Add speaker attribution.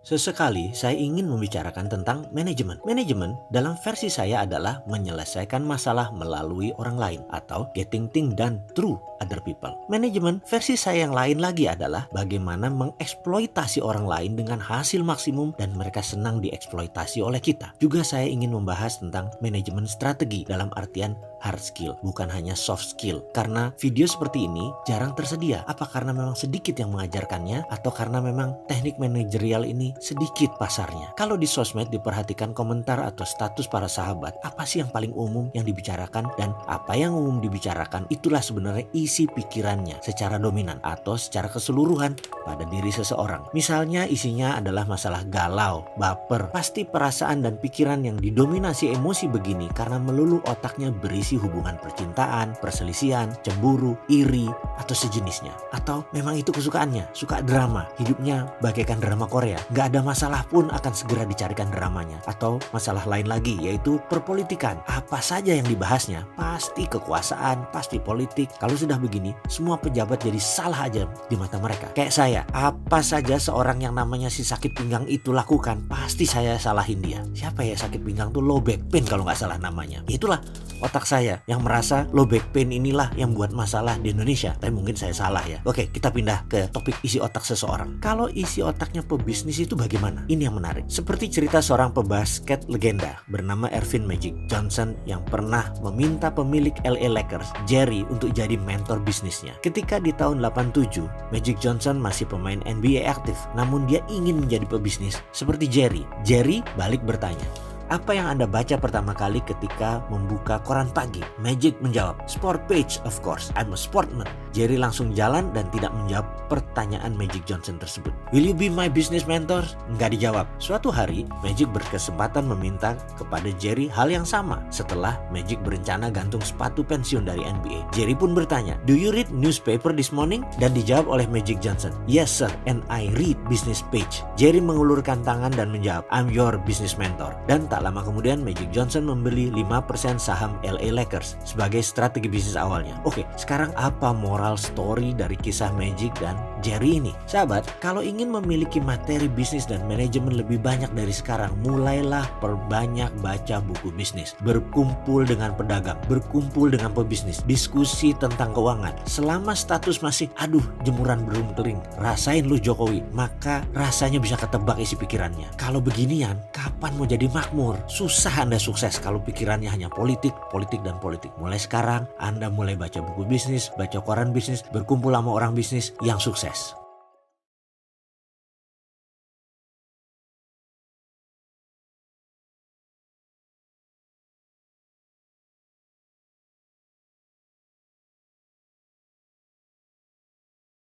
Speaker 1: Sesekali saya ingin membicarakan tentang manajemen. Manajemen dalam versi saya adalah menyelesaikan masalah melalui orang lain atau getting things done through other people. Manajemen versi saya yang lain lagi adalah bagaimana mengeksploitasi orang lain dengan hasil maksimum dan mereka senang dieksploitasi oleh kita. Juga saya ingin membahas tentang manajemen strategi dalam artian hard skill, bukan hanya soft skill. Karena video seperti ini jarang tersedia. Apa karena memang sedikit yang mengajarkannya atau karena memang teknik manajerial ini sedikit pasarnya? Kalau di sosmed diperhatikan komentar atau status para sahabat, apa sih yang paling umum yang dibicarakan, dan apa yang umum dibicarakan itulah sebenarnya isi pikirannya secara dominan atau secara keseluruhan pada diri seseorang. Misalnya isinya adalah masalah galau, baper, pasti perasaan dan pikiran yang didominasi emosi begini karena melulu otaknya berisi hubungan percintaan, perselisihan, cemburu, iri, atau sejenisnya. Atau memang itu kesukaannya, suka drama, hidupnya bagaikan drama Korea. Gak ada masalah pun akan segera dicarikan dramanya. Atau masalah lain lagi, yaitu perpolitikan. Apa saja yang dibahasnya, pasti kekuasaan, pasti politik. Kalau sudah begini, semua pejabat jadi salah aja di mata mereka. Kayak saya, apa saja seorang yang namanya si sakit pinggang itu lakukan, pasti saya salahin dia. Siapa ya sakit pinggang tuh? Low back pain kalau nggak salah namanya. Itulah otak saya yang merasa low back pain inilah yang buat masalah di Indonesia. Tapi mungkin saya salah ya. Oke, kita pindah ke topik isi otak seseorang. Kalau isi otaknya pebisnis itu bagaimana? Ini yang menarik. Seperti cerita seorang pebasket legenda bernama Earvin Magic Johnson yang pernah meminta pemilik LA Lakers, Jerry, untuk jadi mentor bisnisnya. Ketika di tahun 87, Magic Johnson masih pemain NBA aktif, namun dia ingin menjadi pebisnis seperti Jerry. Jerry balik bertanya, "Apa yang Anda baca pertama kali ketika membuka koran pagi?" Magic menjawab, "Sport page, of course. I'm a sportsman." Jerry langsung jalan dan tidak menjawab pertanyaan Magic Johnson tersebut. "Will you be my business mentor?" Nggak dijawab. Suatu hari, Magic berkesempatan meminta kepada Jerry hal yang sama setelah Magic berencana gantung sepatu pensiun dari NBA. Jerry pun bertanya, "Do you read newspaper this morning?" Dan dijawab oleh Magic Johnson, "Yes sir, and I read business page." Jerry mengulurkan tangan dan menjawab, "I'm your business mentor." Dan tak lama kemudian Magic Johnson membeli 5% saham LA Lakers sebagai strategi bisnis awalnya. Oke, sekarang apa moral story dari kisah Magic dan Jerry ini? Sahabat, kalau ingin memiliki materi bisnis dan manajemen lebih banyak dari sekarang, mulailah perbanyak baca buku bisnis. Berkumpul dengan pedagang, berkumpul dengan pebisnis, diskusi tentang keuangan. Selama status masih aduh jemuran belum kering, rasain lu Jokowi, maka rasanya bisa ketebak isi pikirannya. Kalau beginian, kapan mau jadi makmur? Susah Anda sukses kalau pikirannya hanya politik, politik, dan politik. Mulai sekarang Anda mulai baca buku bisnis, baca koran bisnis, berkumpul sama orang bisnis yang sukses.